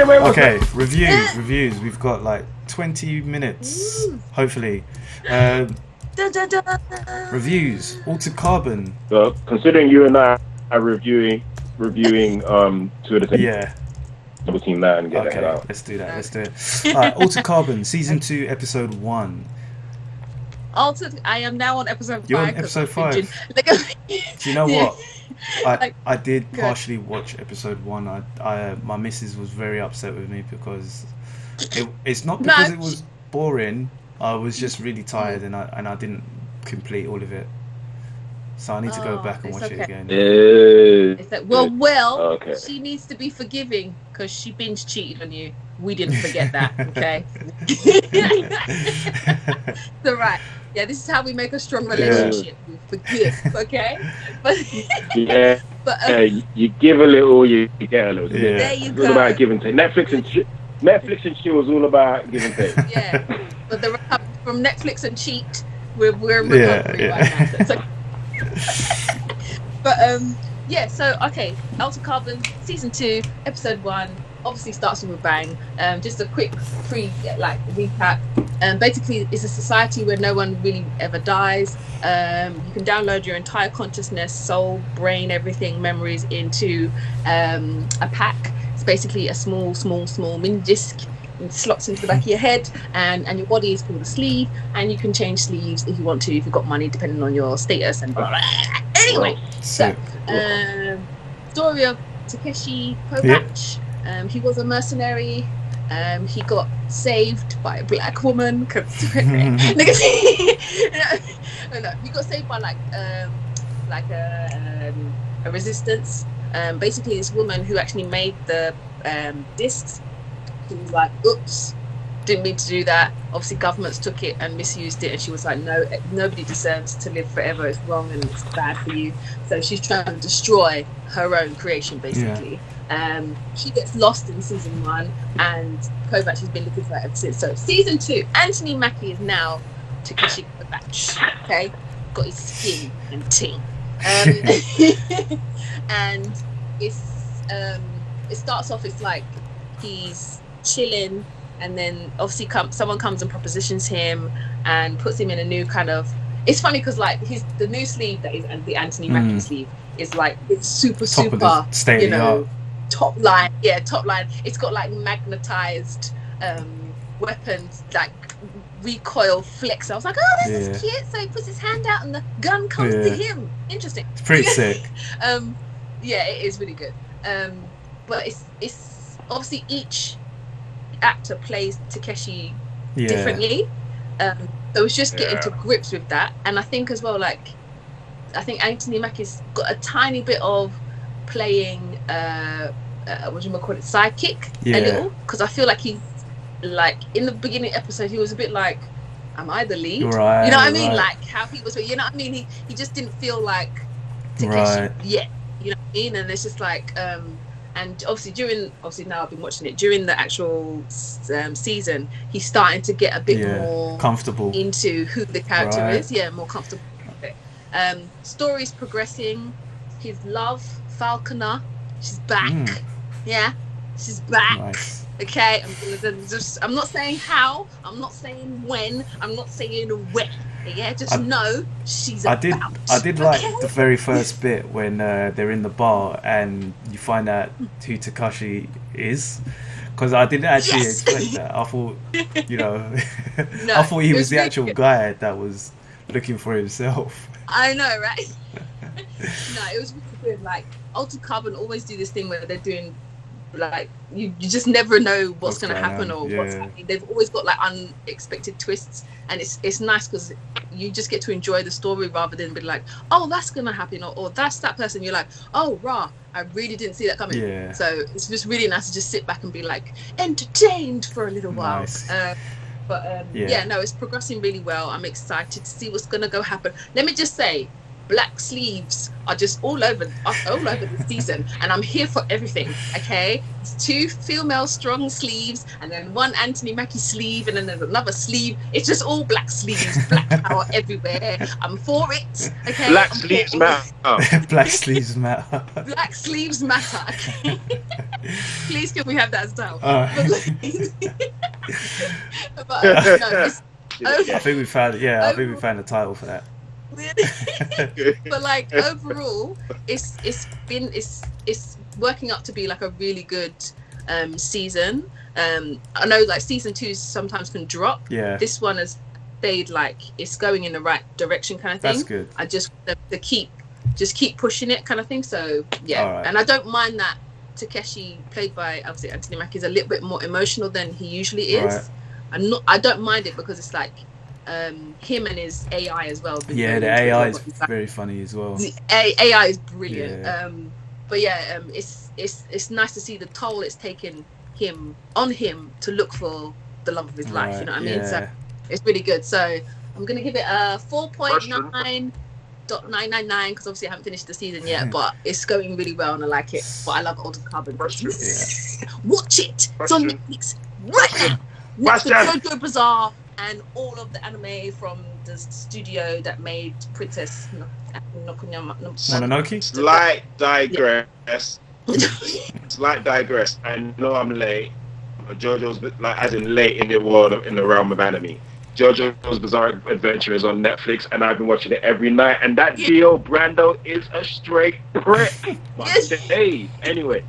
Okay, reviews. We've got like 20 minutes, hopefully. Reviews. Altered Carbon. So, considering you and I are reviewing two of the things. Yeah. Double team that and get the head out. Let's do that. Alright, Altered Carbon, season 2, episode 1. Altered. I am now on episode 5. You're on episode 5. Do you know what? I did partially watch episode 1. My missus was very upset with me because it's not because it was boring. I was just really tired and I didn't complete all of it. So I need to go back and watch it again. It's like, she needs to be forgiving because she binge cheated on you. We didn't forget that, okay? So right, this is how we make a strong relationship. We forgive, okay? But you give a little, you get a little. Yeah. There you it's go. all about give and take. Netflix and chill was all about give and take. Yeah, but the recovery from Netflix and cheat, we're in recovery right now. So it's okay. But so okay, Altered Carbon season 2 episode 1 obviously starts with a bang. Just a quick recap. Basically it's a society where no one really ever dies. You can download your entire consciousness, soul, brain, everything, memories into a pack. It's basically a small mini disc. It slots into the back of your head, and your body is called a sleeve, and you can change sleeves if you want to, if you've got money, depending on your status and blah, blah, blah. Anyway, so story of Takeshi Kovacs. He was a mercenary. He got saved by a black woman. He got saved by a resistance. Basically, this woman who actually made the discs. She was like, oops, didn't mean to do that. Obviously governments took it and misused it, and she was like, no, nobody deserves to live forever. It's wrong and it's bad for you. So she's trying to destroy her own creation, basically. She gets lost in season 1, and Kovacs has been looking for her ever since. So season 2, Anthony Mackie is now Takeshi Kovacs, okay? Got his skin and teeth. And it starts off, it's like he's chilling, and then obviously someone comes and propositions him and puts him in a new kind of. It's funny because like the new sleeve that is the Anthony Mackie sleeve is like it's super top line. It's got like magnetized weapons, like recoil flicks. I was like, oh, this is cute. So he puts his hand out and the gun comes to him. Interesting. It's pretty sick. It is really good. But it's obviously each actor plays Takeshi differently. So it's just getting to grips with that. And I think as well, I think Anthony Mackie's got a tiny bit of playing sidekick a little, because I feel like he's like in the beginning episode he was a bit like, am I the lead? Right, you know what I mean? Like how he was, you know what I mean? He just didn't feel like Takeshi yet. You know what I mean? And it's just like and obviously now I've been watching it during the actual season, he's starting to get a bit more comfortable into who the character is. More comfortable. Story's progressing. His love, Falconer, she's back. She's back. Nice. Okay, I'm not saying how, I'm not saying when, I'm not saying where. Know she's about. I did like the very first bit when they're in the bar and you find out who Takashi is, because I didn't actually expect that. I thought, I thought he was the actual guy that was looking for himself. I know, right? No, it was really good. Like Altered Carbon always do this thing where they're doing like you just never know what's going to happen or what's happening. They've always got like unexpected twists, and it's nice because you just get to enjoy the story rather than be like, oh, that's going to happen, or that's that person. You're like, oh, rah, I really didn't see that coming. So it's just really nice to just sit back and be like entertained for a little while. Nice. It's progressing really well. I'm excited to see what's going to go happen. Let me just say, black sleeves are just all over the season, and I'm here for everything. Okay, it's 2 female strong sleeves, and then 1 Anthony Mackie sleeve, and then there's another sleeve. It's just all black sleeves, black power everywhere. I'm for it. Okay, Black sleeves matter. Black sleeves matter. Black sleeves matter. Okay? Please, can we have that as well? But no, I think we found. Yeah, I think we found a title for that. But like overall, it's working up to be like a really good season. I know like season 2 sometimes can drop. Yeah. This one has stayed like it's going in the right direction kind of thing. That's good. I just want them to keep pushing it kind of thing. So yeah, Right. And I don't mind that Takeshi, played by obviously Anthony Mackie, is a little bit more emotional than he usually is. Right. I don't mind it because it's like him and his AI as well. Yeah, the AI is very funny as well. The AI is brilliant. Yeah. But yeah, it's nice to see the toll it's taken him to look for the love of his life. Right, You know what I mean? yeah. So it's really good. So I'm gonna give it a 4.9.999 because obviously I haven't finished the season yet, but it's going really well and I like it. But I love Altered Carbon. Yeah. Watch it. It's on Netflix right now. Next to JoJo Bizarre and all of the anime from the studio that made Princess Mononoke? Slight digress. Slight digress. I know I'm late. But JoJo's like as in late in the world in the realm of anime. JoJo's Bizarre Adventure is on Netflix, and I've been watching it every night. And that Dio Brando is a straight prick. Hey, anyway.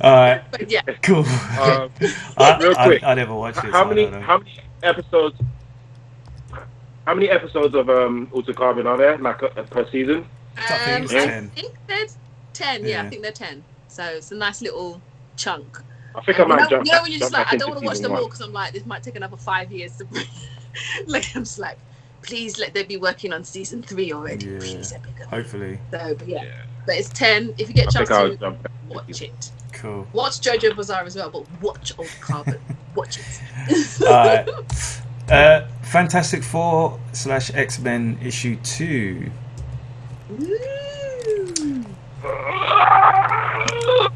Alright. But yeah. Cool. Real quick. I never watched it. How many episodes? How many episodes of Altered Carbon are there, like per season? I think it's I 10. think there's 10. Yeah, Yeah. I think they're 10. So it's a nice little chunk. I think I might jump. You know when you're just jump like, I back don't want to into watch season them all one. because I'm like, this might take another 5 years to. Like I'm just like, please let them be working on season 3 already. Yeah. Please let me go. Hopefully. So, but yeah, but it's 10. If you get a I chance think I'll to jump back. watch it, Cool. watch JoJo Bizarre as well, but watch Old Carbon. Watch it. Alright. Fantastic Four / X-Men issue 2. Woo.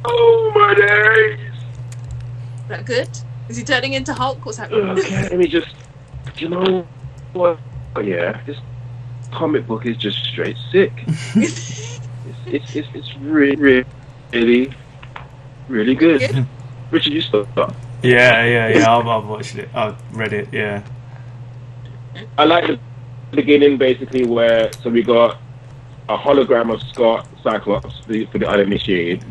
Oh my days! Is that good? Is he turning into Hulk? What's happening? Okay, let me just. You know what? Oh, yeah, this comic book is just straight sick. it's really good. Good? Richard, you stop. Yeah. I've watched it. I've read it. Yeah. I like the beginning basically where we got a hologram of Scott Cyclops for the uninitiated.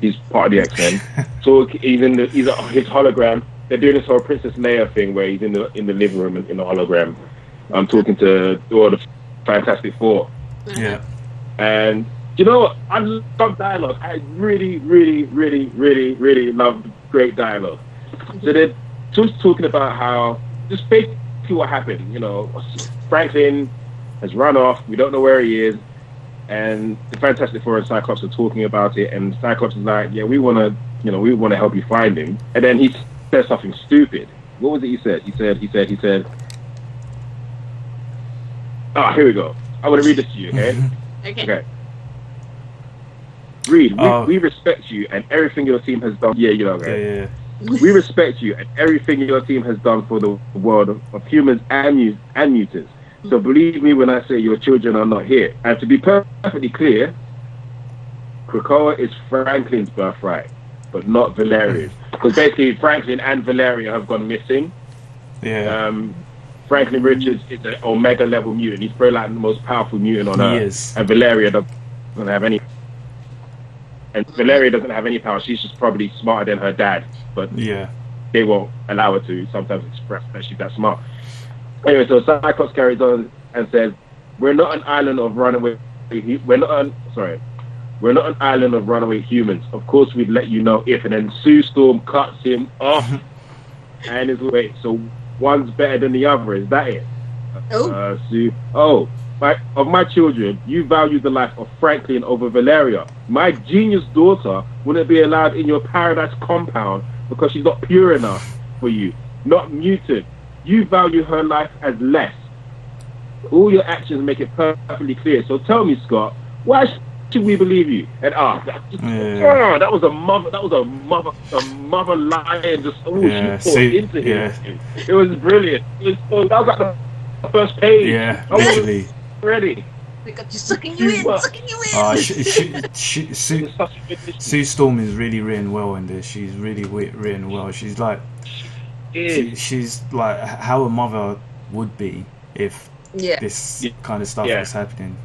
He's part of the X-Men. So he's his hologram. They're doing this whole Princess Leia thing where he's in the living room in the hologram. I'm talking to all the Fantastic Four. Yeah. And you know what? I love dialogue. I really love great dialogue. So they're just talking about how just basically what happened. You know, Franklin has run off. We don't know where he is. And the Fantastic Four and Cyclops are talking about it. And Cyclops is like, yeah, we want to help you find him. And then he says something stupid. What was it he said? He said, here we go. I'm going to read this to you, okay? Okay. Read. We respect you and everything your team has done. Yeah, you know, okay? Yeah. We respect you and everything your team has done for the world of humans and mutants. So believe me when I say your children are not here. And to be perfectly clear, Krakoa is Franklin's birthright, but not Valeria's. Because basically Franklin and Valeria have gone missing. Yeah. Franklin Richards is an Omega level mutant. He's probably like the most powerful mutant on Earth. Is. And Valeria doesn't have any. And Valeria doesn't have any power. She's just probably smarter than her dad. But Yeah. they won't allow her to sometimes express that she's that smart. Anyway, so Cyclops carries on and says, "We're not an island of runaway. We're not an island of runaway humans. Of course, we'd let you know if." And then Sue Storm cuts him off and is wait. So one's better than the other. Is that it? Sue. Of my children, you value the life of Franklin over Valeria. My genius daughter wouldn't be allowed in your paradise compound because she's not pure enough for you. Not mutant. You value her life as less. All your actions make it perfectly clear. So tell me, Scott, why should we believe you? And that was a mother lion just she poured into him. It was brilliant. That was like the first page. Yeah, literally. Ready. They got you sucking you in. Sue Storm is really written well in this. She's really written well. She's like, she's like how a mother would be if this kind of stuff was happening.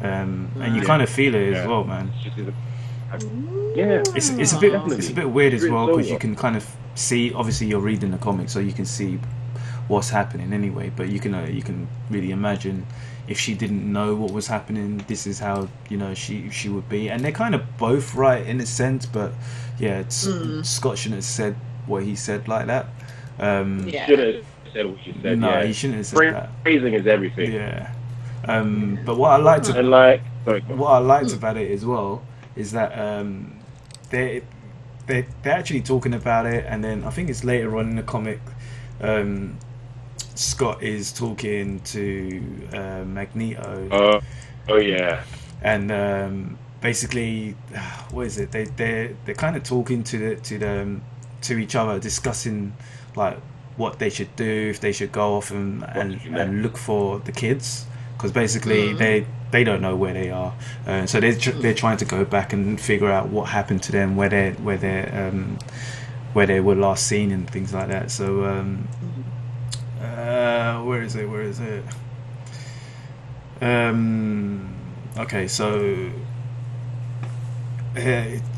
And you kind of feel it as well, man. Yeah, it's a bit weird as well because you can kind of see. Obviously, you're reading the comics, so you can see what's happening anyway. But you can really imagine if she didn't know what was happening. This is how she would be, and they're kind of both right in a sense. But yeah, Scott shouldn't have said what he said like that. Shouldn't have said what you said. No, he shouldn't have said that. Phrasing is everything. Yeah. But what I liked about it as well is that they're actually talking about it, and then I think it's later on in the comic, Scott is talking to Magneto. Oh yeah. And basically, what is it? They're kind of talking to each other, discussing like what they should do, if they should go off and look for the kids. Because basically they don't know where they are, so they're trying to go back and figure out what happened to them, where they were last seen and things like that. So where is it? Okay, so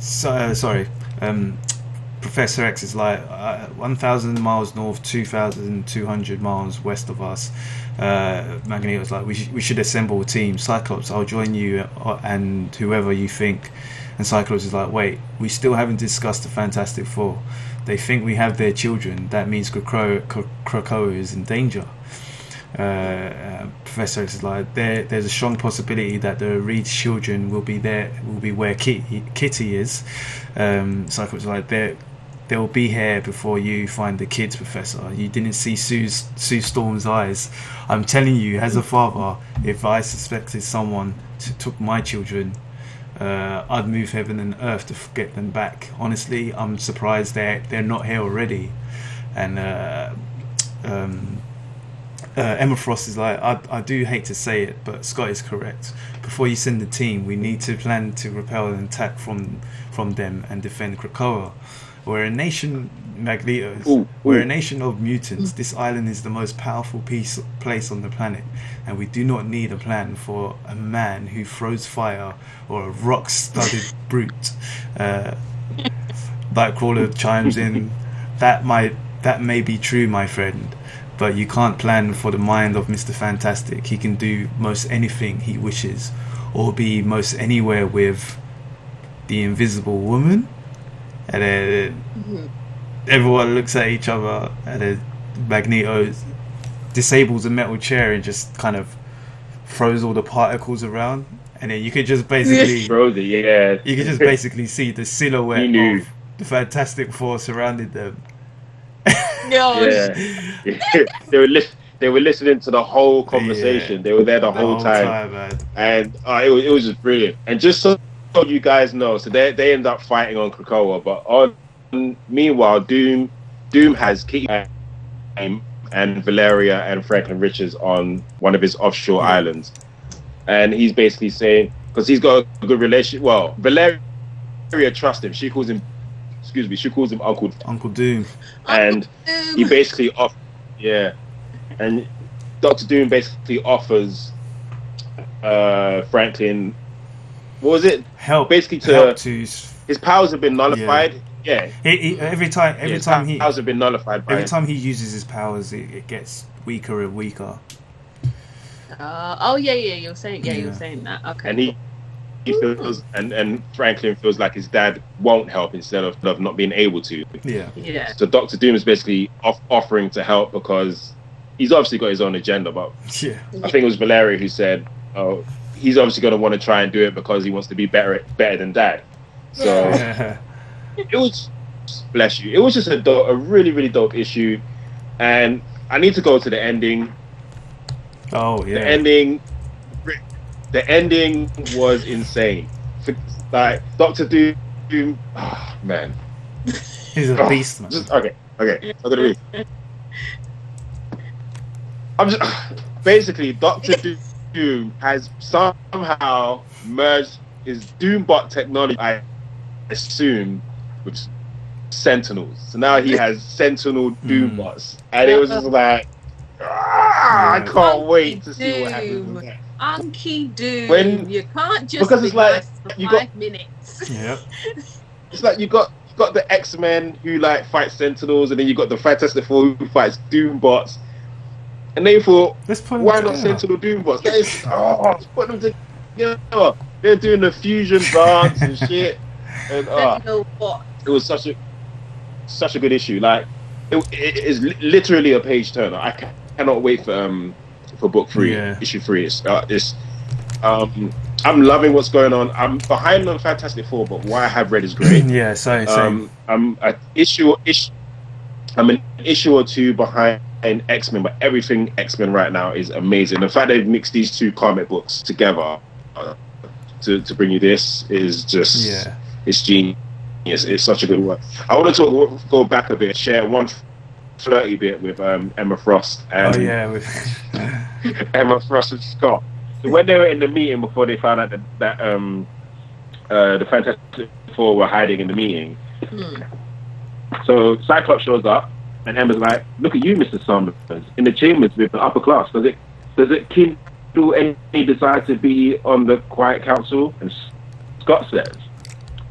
sorry. Professor X is like 1,000 miles north, 2,200 miles west of us. Magneto's like, we should assemble a team. Cyclops, I'll join you and whoever you think. And Cyclops is like, wait, we still haven't discussed the Fantastic Four. They think we have their children. That means Krakoa is in danger. Professor X is like, there's a strong possibility that the Reed's children will be where Kitty is. Cyclops is like, they'll be here before you find the kids, Professor. You didn't see Sue Storm's eyes. I'm telling you, as a father, if I suspected someone took my children, I'd move heaven and earth to get them back. Honestly, I'm surprised they're not here already. And Emma Frost is like, I do hate to say it, but Scott is correct. Before you send the team, we need to plan to repel an attack from them and defend Krakoa. We're a nation, Magneto. We're a nation of mutants. This island is the most powerful place on the planet, and we do not need a plan for a man who throws fire or a rock-studded brute. Nightcrawler chimes in, that may be true, my friend, but you can't plan for the mind of Mr. Fantastic. He can do most anything he wishes, or be most anywhere with the Invisible Woman. And then everyone looks at each other, and then Magneto disables a metal chair and just kind of throws all the particles around, and then you could just basically throws it. Yeah, you could just basically see the silhouette of the Fantastic Four surrounding them. Yeah. They were listening to the whole conversation. Yeah. They were there the whole time, man. And it was just brilliant. And just so you guys know, so they end up fighting on Krakoa, but meanwhile, Doom has Kitty and Valeria and Franklin Richards on one of his offshore islands, and he's basically saying, because he's got a good relationship. Well, Valeria trusts him. She calls him Uncle Doom, and he basically and Dr. Doom basically offers Franklin, what was it? Help. Basically his powers have been nullified. Yeah. Every time his powers have been nullified. Every time he uses his powers, it gets weaker and weaker. You're saying that. Okay. And he feels, and Franklin feels like his dad won't help instead of not being able to. Yeah. So Dr. Doom is basically offering to help because he's obviously got his own agenda. But yeah, I think it was Valeria who said, "Oh, he's obviously going to want to try and do it because he wants to be better than dad." So it was, bless you, it was just a really, really dope issue, and I need to go to the ending. Oh yeah. The ending was insane. Like Doctor Doom, oh, man, He's a beast, man. Okay. I'm gonna read. Basically Doctor Doom has somehow merged his Doombot technology, I assume, with Sentinels. So now he has Sentinel Doombots, and it was just like, I can't wait to see what happens with that. Unky Doom. You can't just because it's like nice for you 5 minutes. Yep. It's like you got the X-Men who like fight Sentinels, and then you got the Fantastic Four who fights Doombots. And they thought, why not Sentinel Doombots? That is, let's put them together. They're doing the fusion dance and shit. And it was such a good issue. Like it is literally a page turner. I cannot wait for book 3, issue 3. I'm loving what's going on. I'm behind on Fantastic Four, but what I have read is great. Yeah, same. I'm an issue or 2 behind X-Men, but everything X-Men right now is amazing. The fact they've mixed these 2 comic books together to bring you this is just it's genius. It's such a good work. I want to go back a bit, share one flirty bit with Emma Frost and Emma Frost and Scott. So when they were in the meeting before they found out that the Fantastic Four were hiding in the meeting, so Cyclops shows up and Emma's like, "Look at you, Mr. Summers, in the chambers with the upper class. Does it kindle any desire to be on the Quiet Council?" And Scott says,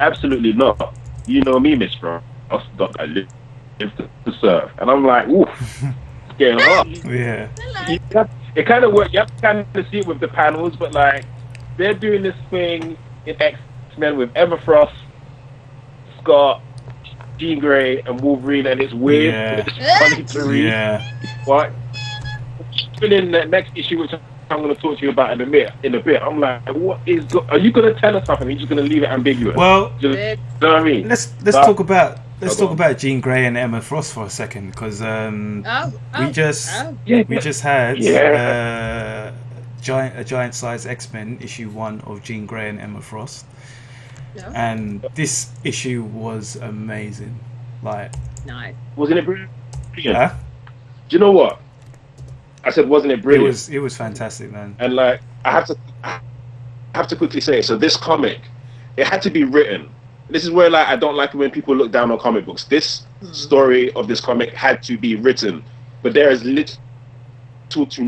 "Absolutely not. You know me, Miss Frost. I live to serve." And I'm like, "Oof, it's getting hot." Yeah. It kind of worked. You have to kind of see it with the panels, but like they're doing this thing in X-Men with Emma Frost, Scott, Jean Grey, and Wolverine, and it's weird. Yeah. It's funny to read. Yeah. But even in the next issue, which I'm going to talk to you about in a bit, I'm like, what is? Are you going to tell us something? Are you just going to leave it ambiguous? Well, you know what I mean? Let's talk about Jean Grey and Emma Frost for a second, because we just had a giant size X-Men issue 1 of Jean Grey and Emma Frost, and this issue was amazing. Like, nice. Wasn't it brilliant? Huh? Do you know what? I said, wasn't it brilliant? It was fantastic, man. And like, I have to quickly say, so this comic, it had to be written. This is where like I don't like it when people look down on comic books. This story of this comic had to be written, but there is little to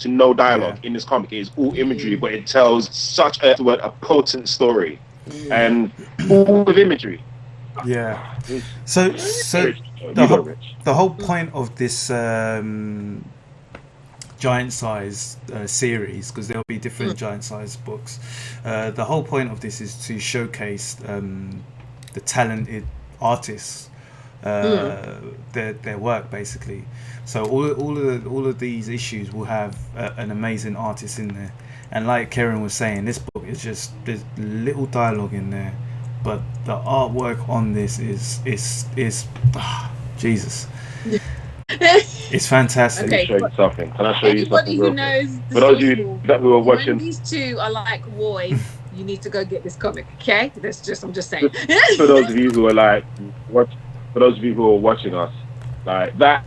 no dialogue in this comic. It is all imagery, but it tells such a potent story, and all with imagery. Yeah. So the whole point of this giant size series, because there'll be different giant size books, the whole point of this is to showcase the talented artists, their work, basically. So all of these issues will have an amazing artist in there, and like Karen was saying, this book is just, there's little dialogue in there, but the artwork on this is Jesus. It's fantastic. Okay, show you something. Can I show you something? Anybody who knows for those of you that we were watching, when these 2 are like boys, you need to go get this comic. Okay, I'm just saying. For those of you who are like, for those of you who are watching us, like that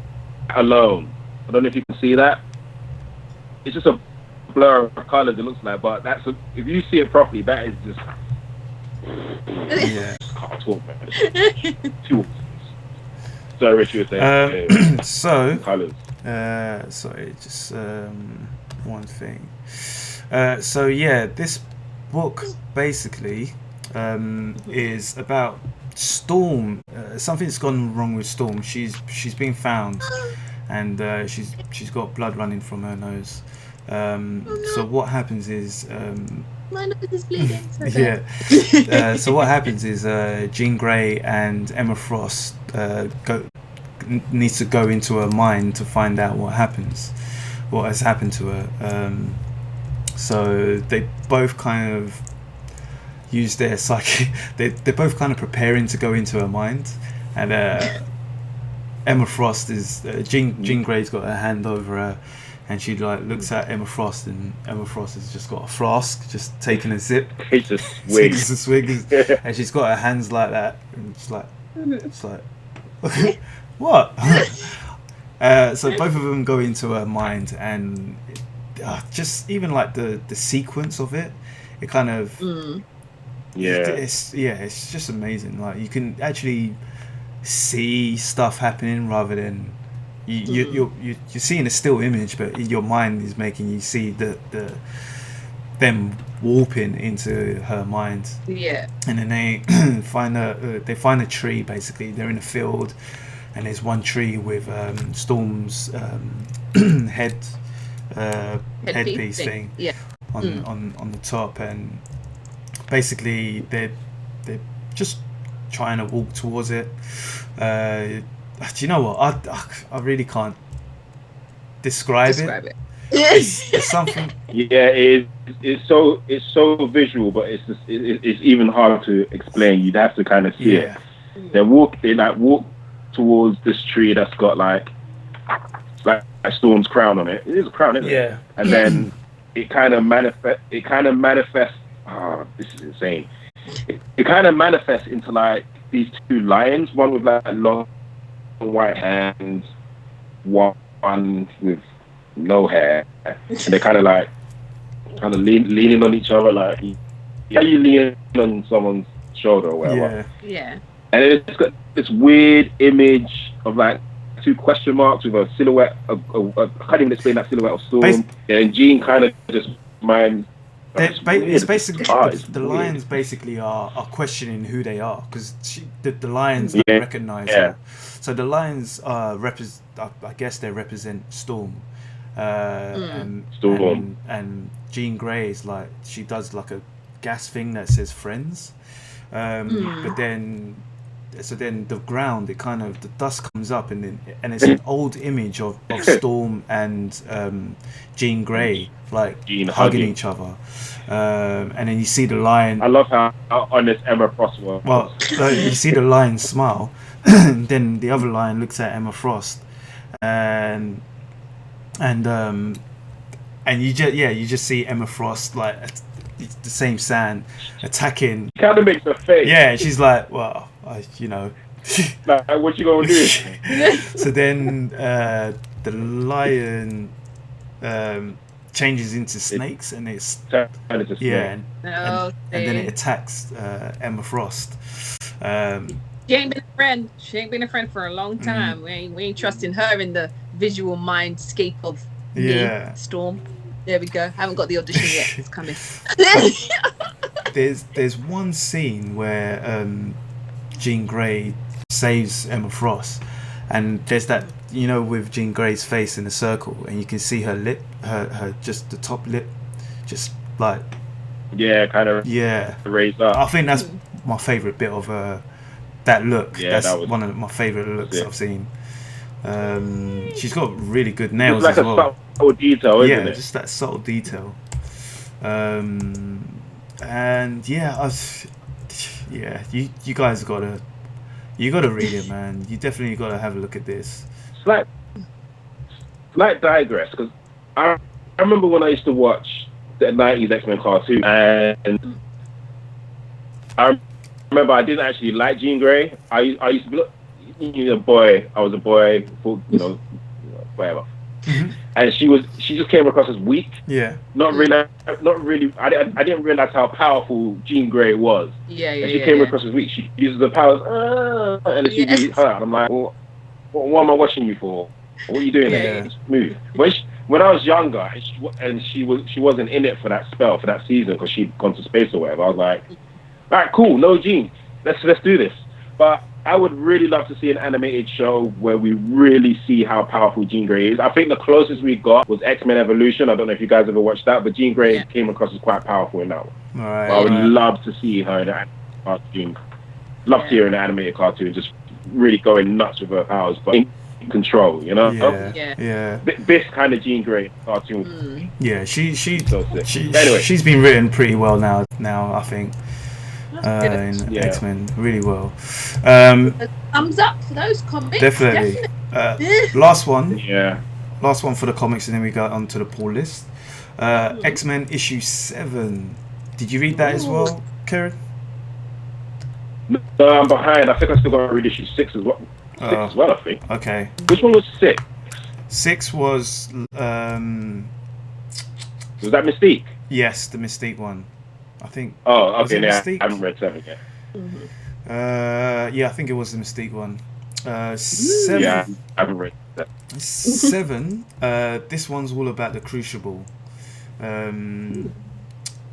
alone, I don't know if you can see that. It's just a blur of colors. It looks like, but if you see it properly, that is just. Yeah. I can't talk, man. Too. So, Rich, you were saying. Colors. Sorry, just one thing. So yeah, this book basically is about Storm. Something's gone wrong with Storm. She's been found, and she's got blood running from her nose. So what happens is my nose is bleeding. So what happens is Jean Grey and Emma Frost needs to go into her mind to find out what has happened to her. So they both kind of use their psychic. They're both kind of preparing to go into her mind, and Emma Frost is Jean Grey's got her hand over her, and she like looks at Emma Frost, and Emma Frost has just got a flask, just taking a sip, It's a taking swig. a swig, and she's got her hands like that, and it's like, what? So both of them go into her mind, and just even like the sequence of it kind of it's just amazing. Like you can actually see stuff happening rather than you're seeing a still image, but your mind is making you see them warping into her mind. Yeah. And then they find a tree. Basically, they're in a field, and there's one tree with Storm's headpiece thing on the top, and basically they're just trying to walk towards it. Do you know what? I really can't describe it. It's something. Yeah, it's so visual, but it's even hard to explain. You'd have to kind of see it. They walk towards this tree that's got like Storm's crown on it. It is a crown, isn't it? Yeah. And then it kind of manifests. Oh, this is insane. It kind of manifests into like these two lions, one with like long white hands, one with no hair, and they're kind of leaning on each other, like you lean on someone's shoulder or whatever. Yeah. And it's got this weird image of like two question marks with a silhouette. I can't even explain that silhouette of Storm. And Jean kind of just minds. It's basically the lions basically are questioning who they are, because the lions recognize her. So the lions I guess they represent Storm. And Jean Grey is like, she does like a gas thing that says friends, but then the ground, the dust comes up, and it's an old image of Storm and Jean Grey like hugging each other, and then you see the lion. I love how honest Emma Frost was. Well, you see the lion smile, and then the other lion looks at Emma Frost, and you just see Emma Frost like the same sand attacking. Kind of makes her face. Yeah, she's like, well, like, what you gonna do? So then the lion changes into snakes, and it's and then it attacks Emma Frost. She ain't been a friend. She ain't been a friend for a long time. We ain't trusting her in the visual mindscape of me, Storm. There we go. Haven't got the audition yet. It's coming. There's one scene where Jean Grey saves Emma Frost, and there's that, with Jean Grey's face in a circle, and you can see her lip, her just the top lip, just like kind of raised up. I think that's my favourite bit of that look. That's one of my favourite looks I've seen. She's got really good nails as well. Like a subtle detail, isn't it? Just that subtle detail. And you guys gotta read it, man. You definitely gotta have a look at this. Slight digress, because I remember when I used to watch the 90s X-Men cartoon, and I remember I didn't actually like Jean Grey. I used to be a boy. I was a boy, whatever. Mm-hmm. And she just came across as weak. Yeah. Not really. I didn't realize how powerful Jean Grey was. She came across as weak. She uses the powers, and then she beats her. And I'm like, well, what am I watching you for? What are you doing there? Just move. When I was younger, and she wasn't in it for that spell, for that season, because she'd gone to space or whatever. I was like, all right, cool, no Jean. Let's do this. But I would really love to see an animated show where we really see how powerful Jean Grey is. I think the closest we got was X-Men Evolution. I don't know if you guys ever watched that, but Jean Grey came across as quite powerful in that one. Right, I would love to see her in an animated cartoon. Love to hear an animated cartoon, just really going nuts with her powers, but in control, This kind of Jean Grey cartoon. Yeah, she's anyway, she's been written pretty well now I think. In X-Men, really well. Thumbs up for those comics. Definitely. Last one. Yeah. last one for the comics, and then we go on to the pull list. X-Men issue 7. Did you read that as well, Karen? No, I'm behind. I think I still got to read issue 6 as well. 6 as well, I think. Okay. Which one was 6? 6 was Was that Mystique? Yes, the Mystique one. I think. Oh, okay. Yeah, Mystique? I haven't read 7 yet. Yeah, I think it was the Mystique one. 7. Yeah, I haven't read that. 7. This one's all about the Crucible.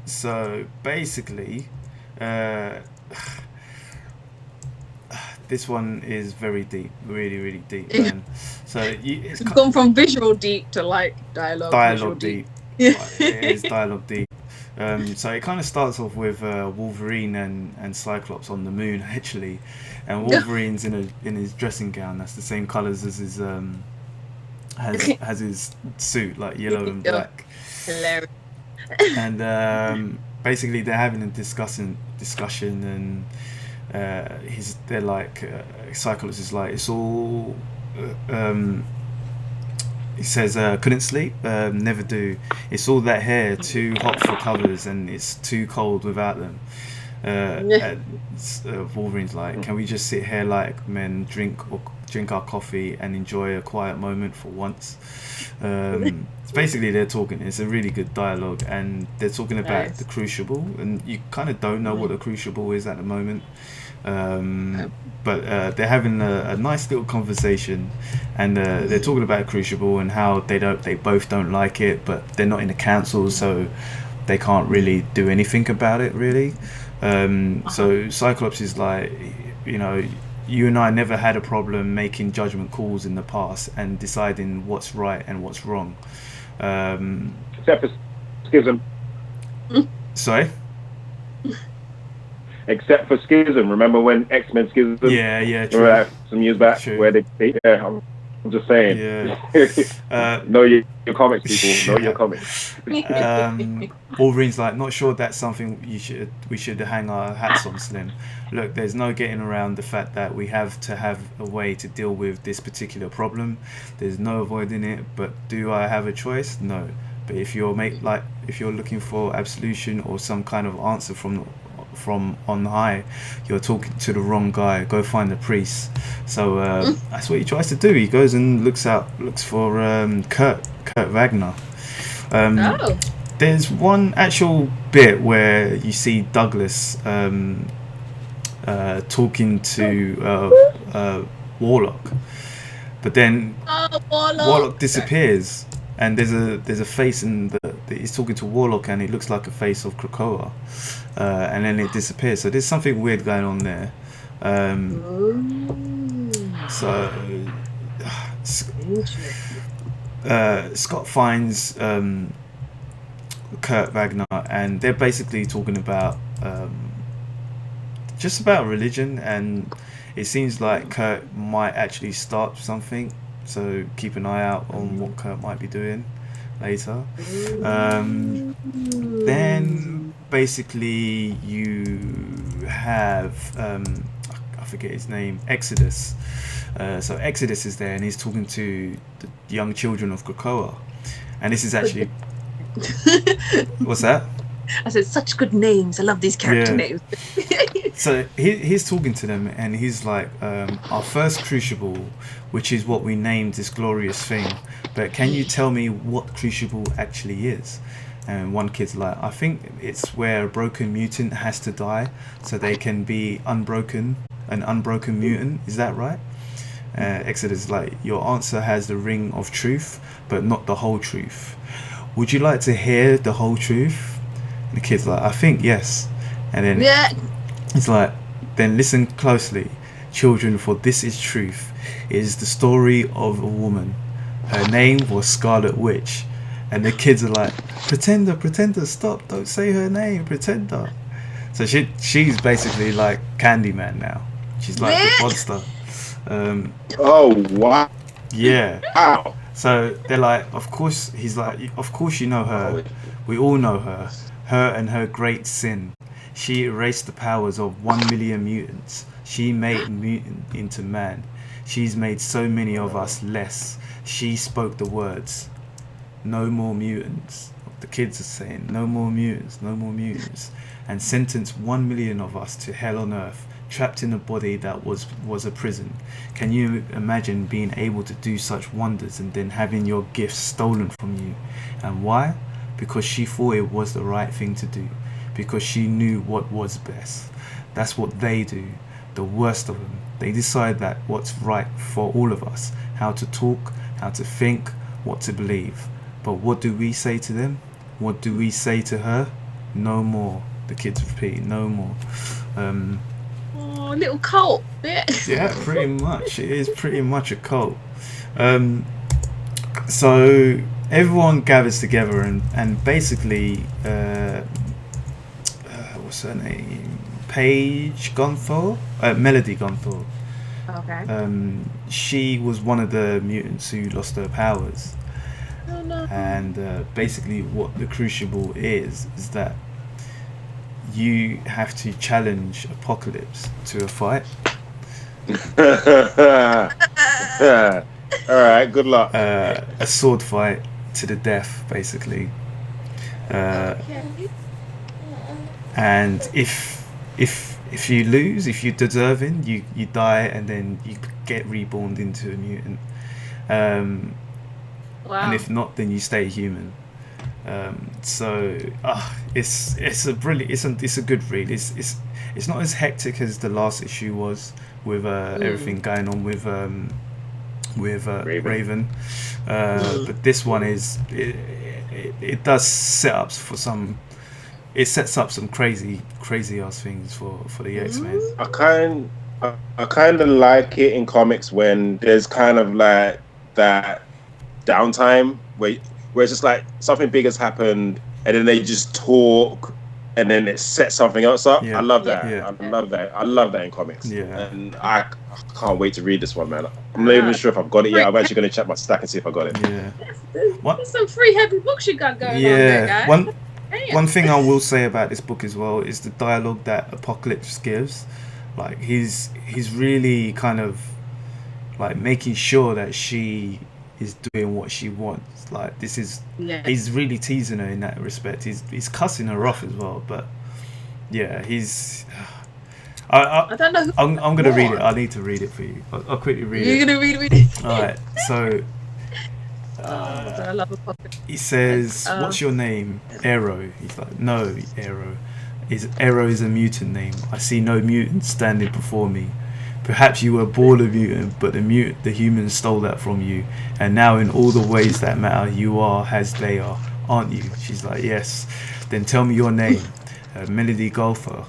So basically, this one is very deep, really deep, man. So it's gone from visual deep to like dialogue deep. It is dialogue deep. So it kind of starts off with Wolverine and Cyclops on the moon, actually, and Wolverine's in his dressing gown that's the same colours as his has his suit, like yellow and black. Hilarious. And basically they're having a discussion, and they're like Cyclops is like, it's all he says, couldn't sleep, never do, it's all that hair, too hot for covers, and it's too cold without them. Wolverine's like, can we just sit here like men, drink our coffee and enjoy a quiet moment for once? Basically they're talking, it's a really good dialogue, and they're talking about the Crucible, and you kind of don't know what the Crucible is at the moment, but they're having a nice little conversation, and they're talking about Crucible and how they both don't like it, but they're not in the council, so they can't really do anything about it, really. So Cyclops is like, you and I never had a problem making judgment calls in the past and deciding what's right and what's wrong. Except for Schism. Sorry? Except for Schism. Remember when X-Men Schism? Yeah, true. Remember that some years back? True. Where they I'm just saying. Yeah. Know your comics, people. Know your comics. Wolverine's like, not sure that's something we should hang our hats on, Slim. Look, there's no getting around the fact that we have to have a way to deal with this particular problem. There's no avoiding it, but do I have a choice? No. But if you're looking for absolution or some kind of answer from on high, you're talking to the wrong guy. Go find the priest. So that's what he tries to do. He goes and looks for Kurt Wagner. There's one actual bit where you see Douglas talking to Warlock, but then Warlock disappears, and there's a face he's talking to Warlock, and it looks like a face of Krakoa, and then it disappears. So there's something weird going on there. So Scott finds Kurt Wagner, and they're basically talking about just about religion, and it seems like Kurt might actually start something, so keep an eye out on what Kurt might be doing later. Then basically you have I forget his name, Exodus. So Exodus is there, and he's talking to the young children of Krakoa, and this is actually what's that? I said, such good names. I love these character names. So he's talking to them, and he's like, our first Crucible, which is what we named this glorious thing, but can you tell me what Crucible actually is? And one kid's like, I think it's where a broken mutant has to die so they can be an unbroken mutant. Is that right? Exodus is like, your answer has the ring of truth, but not the whole truth. Would you like to hear the whole truth? And the kid's like, I think yes. And then it's like, then listen closely, children, for this is truth. It is the story of a woman. Her name was Scarlet Witch. And the kids are like, Pretender, stop, don't say her name, Pretender. So she's basically like Candyman now. She's like the monster. Oh, wow. Yeah. Wow. So they're like, of course, he's like, of course you know her. We all know her. Her and her great sin. She erased the powers of 1 million mutants. She made mutant into man. She's made so many of us less. She spoke the words. No more mutants. The kids are saying, no more mutants, no more mutants. And sentenced 1 million of us to hell on earth, trapped in a body that was a prison. Can you imagine being able to do such wonders and then having your gifts stolen from you? And why? Because she thought it was the right thing to do. Because she knew what was best. That's what they do. The worst of them. They decide that what's right for all of us. How to talk, how to think, what to believe. But what do we say to them? What do we say to her? No more. The kids repeat, no more. Oh, little cult. Yeah, pretty much. It is pretty much a cult. So everyone gathers together and basically, what's her name? Paige Gonthor? Melody Gonthor. Okay. She was one of the mutants who lost her powers. Oh, no. And basically what the crucible is that you have to challenge Apocalypse to a fight. Alright, good luck. A sword fight to the death, basically. Okay. And if you lose, if you're deserving, you die and then you get reborn into a mutant. Wow. And if not, then you stay human. So it's a brilliant, it's a good read. It's not as hectic as the last issue was with everything going on with Raven. But this one is it does set up for some. It sets up some crazy ass things for the X-Men. I kind of like it in comics when there's kind of like that downtime where it's just like something big has happened and then they just talk and then it sets something else up. Yeah. I love that. Yeah. I love that in comics. Yeah. And I can't wait to read this one, man. I'm not even sure if I've got it yet. I'm actually going to check my stack and see if I got it. Yeah. There's some free heavy books you got going on there, guys. One thing I will say about this book as well is the dialogue that Apocalypse gives. Like he's really kind of like making sure that she is doing what she wants. Like this is he's really teasing her in that respect. He's cussing her off as well, but yeah, he's I don't know. I'm gonna read it. I need to read it for you. I'll quickly read it. You're gonna read it. All right. So I love Apocalypse. he says, "What's your name?" Arrow. He's like, "No, Arrow. Arrow is a mutant name. I see no mutant standing before me. Perhaps you were born a mutant, but the humans stole that from you, and now in all the ways that matter, you are as they are, aren't you?" She's like, "Yes." "Then tell me your name." Melody Golfer.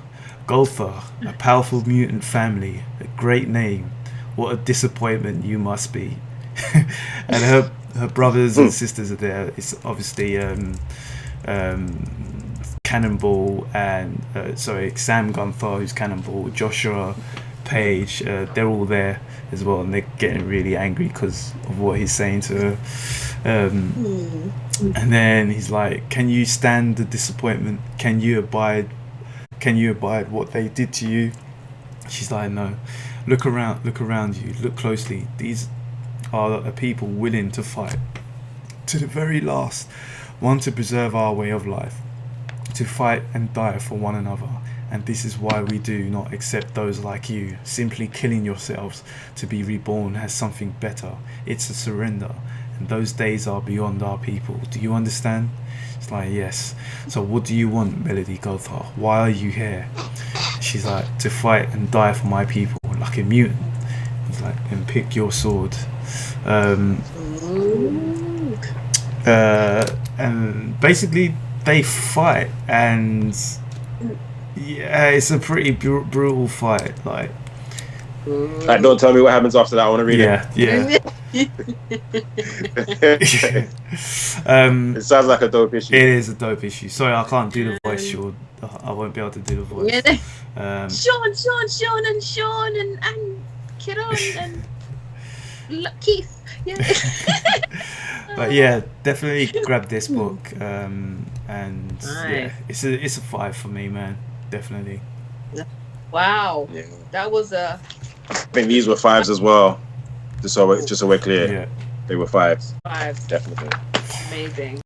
Golfer, a powerful mutant family, a great name. What a disappointment you must be. And her brothers and sisters are there. It's obviously Cannonball and Sam Gunthar, who's Cannonball, Joshua, Paige, they're all there as well, and they're getting really angry because of what he's saying to her. And then he's like, "Can you stand the disappointment? Can you abide what they did to you?" She's like, "No. Look around you. Look closely. These are a people willing to fight to the very last, want to preserve our way of life, to fight and die for one another. And this is why we do not accept those like you, simply killing yourselves to be reborn as something better. It's a surrender, and those days are beyond our people. Do you understand?" It's like, "Yes." "So what do you want, Melody Gothar? Why are you here?" She's like, "To fight and die for my people, like a mutant." He's like, "And pick your sword." And basically they fight, and yeah, it's a pretty brutal fight. Like, don't tell me what happens after that. I want to read it. Yeah. It sounds like a dope issue. It is a dope issue. Sorry, I can't do the voice, Sean. I won't be able to do the voice. Sean and Kieran and Keith. Yeah. But yeah, definitely grab this book. And yeah, it's a 5 for me, man. Definitely. Wow. Yeah. That was I think these were 5s as well. Just so we're clear. Yeah. They were 5. 5. Definitely. Amazing.